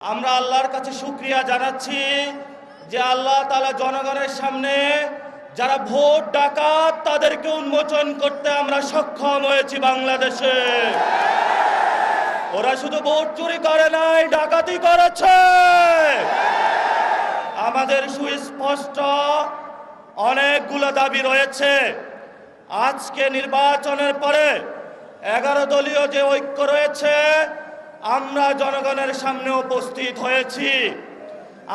আমরা আল্লাহর কাছে শুকরিয়া জানাচ্ছি যে আল্লাহ তাআলা জনগণের সামনে যারা ভোট ডাকাত তাদেরকে উন্মোচন করতে আমরা সক্ষম হয়েছি। বাংলাদেশে ওরা শুধু ভোট চুরি করে নাই, ডাকাতি করেছে। আমাদের সুস্পষ্ট অনেকগুলো দাবি রয়েছে। আজকে নির্বাচনের পরে 11 দলীয় যে ঐক্য রয়েছে, আমরা জনগণের সামনে উপস্থিত হয়েছি।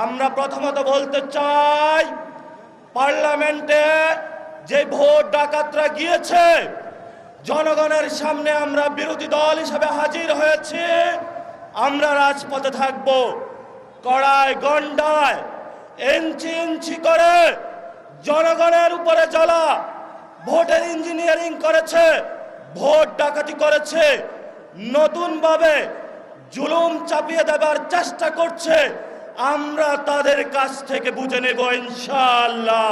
আমরা প্রথমত বলতে চাই, পার্লামেন্টে যে ভোট ডাকাতরা গিয়েছে, জনগণের সামনে আমরা বিরোধী দল হিসেবে হাজির হয়েছি। আমরা রাজপথে থাকব, কড়ায় গন্ডায় ইঞ্চি ইঞ্চি করে জনগণের উপরে জ্বালা ভোটের ইঞ্জিনিয়ারিং করেছে, ভোট ডাকাতি করেছে, নতুনভাবে জুলুম চাপিয়ে দেবার চেষ্টা করছে। আমরা তাদের কাছ থেকে বুঝে নেব ইনশাআল্লাহ।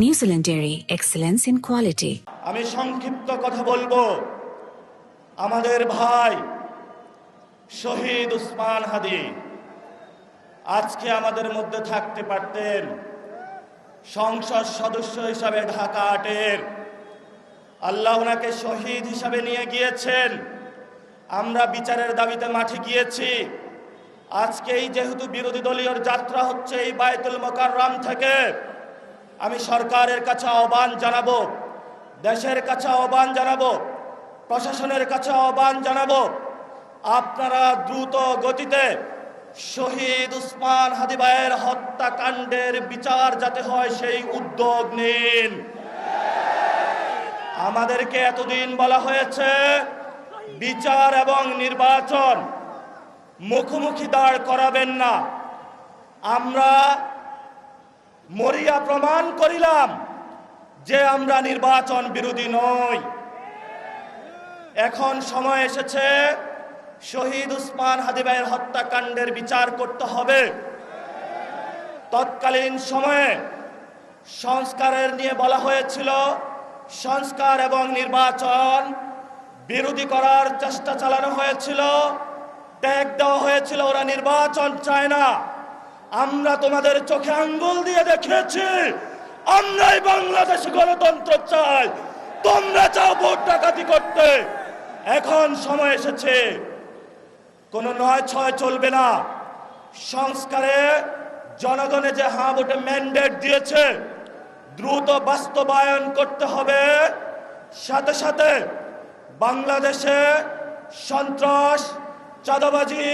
New Zealand dairy, excellence in quality. আমি সংক্ষিপ্ত কথা বলবো। আমাদের ভাই শহীদ উসমান হাদি আজকে আমাদের মধ্যে থাকতে পারতেন। সংসদ সদস্য হিসাবে ঢাকা 8-এর আল্লাহ ওনাকে শহীদ হিসাবে নিয়ে গিয়েছেন। আমরা বিচারের দাবিতে মাঠে গিয়েছি। আজকেই যেহেতু বিরোধী দলীয় যাত্রা হচ্ছে এই বায়তুল মোকাররম থেকে, আমি সরকারের কাছে আহ্বান জানাবো, দেশের কাছে আহ্বান জানাবো, প্রশাসনের কাছে আহ্বান জানাবো, আপনারা দ্রুত গতিতে শহীদ উসমান হাদি ভাইয়ের হত্যাকাণ্ডের বিচার যাতে হয় সেই উদ্যোগ নিন। আমাদেরকে এতদিন বলা হয়েছে বিচার এবং নির্বাচন মুখোমুখি দাঁড় করাবেন না। আমরা মরিয়া প্রমাণ করিলাম যে আমরা নির্বাচন বিরোধী নই। এখন সময় এসেছে শহীদ উসমান হাদি ভাইয়ের হত্যাকাণ্ডের বিচার করতে হবে। তৎকালীন সময়ে সংস্কারের নিয়ে বলা হয়েছিল, সংস্কার এবং নির্বাচন বিরোধী করার চেষ্টা চালানো হয়েছিল, ট্যাগ দেওয়া হয়েছিল ওরা নির্বাচন চায় না। আমরা তোমাদের চোখে আঙ্গুল দিয়ে দেখিয়েছি আমরাই বাংলাদেশে গণতন্ত্র চাই, তোমরা চাও ভোট ডাকাতি করতে। এখন সময় এসেছে, কোনো 9-6 চলবে না। সংস্কারে জনগণে যে হ্যাঁ ভোটে ম্যান্ডেট দিয়েছে দ্রুত বাস্তবায়ন করতে হবে। সাথে সাথে বাংলাদেশে সন্ত্রাস, চাঁদাবাজি,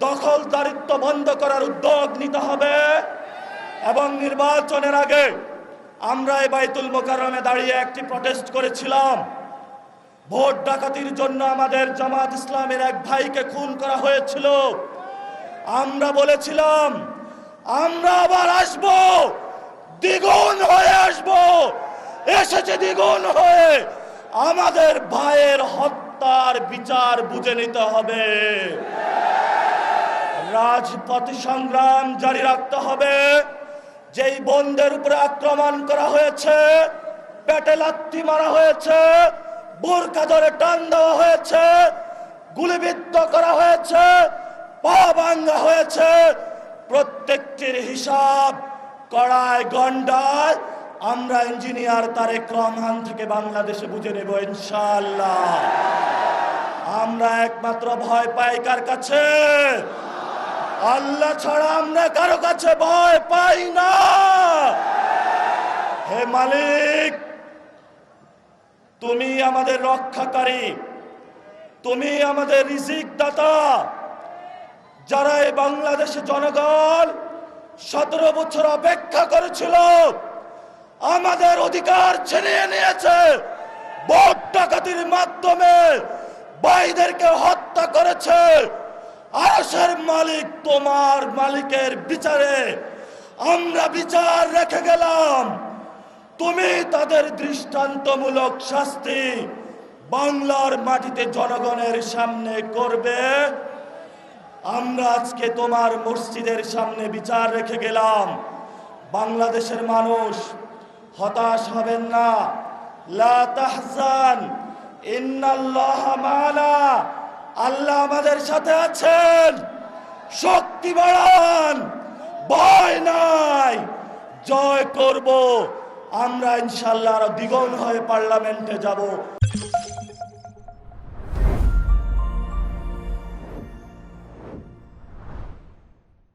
দখলদারিত্ব বন্ধ করার উদ্যোগ নিতে হবে। এবং নির্বাচনের আগে আমরা এই বায়তুল মোকাররমে দাঁড়িয়ে একটি প্রটেস্ট করেছিলাম। ভোট ডাকাতির জন্য আমাদের জামাত ইসলামের এক ভাইকে খুন করা হয়েছিল। আমরা বলেছিলাম আমরা আবার আসব, দ্বিগুণ হয়ে আসব। এসেছে দ্বিগুণ হয়ে। আমাদের ভাইয়ের হত্যার বিচার বুঝে নিতে হবে। রাজপথ সংগ্রাম জারি রাখতে হবে। যেই বোনদের উপরে আক্রমণ করা হয়েছে, পেটে লাথি মারা হয়েছে, বোরকা ধরে টান দেওয়া হয়েছে, গুলিবিদ্ধ করা হয়েছে, পা ভাঙা হয়েছে, প্রত্যেকটির হিসাব কড়ায় গন্ডায় আমরা ইঞ্জিনিয়ার তারেক রহমান থেকে বাংলাদেশে বুঝে নেব ইনশাআল্লাহ। আমরা একমাত্র ভয় পাই কার কাছে? আল্লাহ ছাড়া আমরা কারো কাছে ভয় পাই না। হে মালিক, তুমি আমাদের রক্ষাকারী, তুমি আমাদের রিজিক দাতা। যারা এই বাংলাদেশে জনগণ 17 বছর অপেক্ষা করেছিল, আমাদের অধিকার ছিনিয়ে নিয়েছে, ভোট ডাকাতির মাধ্যমে ভাইদেরকে হত্যা করেছে। আরশের মালিক তোমার মালিকের বিচারে আমরা বিচার রেখে গেলাম। তুমি তাদের দৃষ্টান্তমূলক শাস্তি বাংলার মাটিতে জনগণের সামনে করবে। আমরা আজকে তোমার মসজিদের সামনে বিচার রেখে গেলাম। বাংলাদেশের মানুষ হতাশ হবেন না। লা তাহজান ইন্নাল্লাহা মা'ানা, আল্লাহ আমাদের সাথে আছেন। শক্তি বাড়ান, ভয় নাই, জয় করব আমরা ইনশাআল্লাহ। আরো দ্বিগুণ হয়ে পার্লামেন্টে যাব।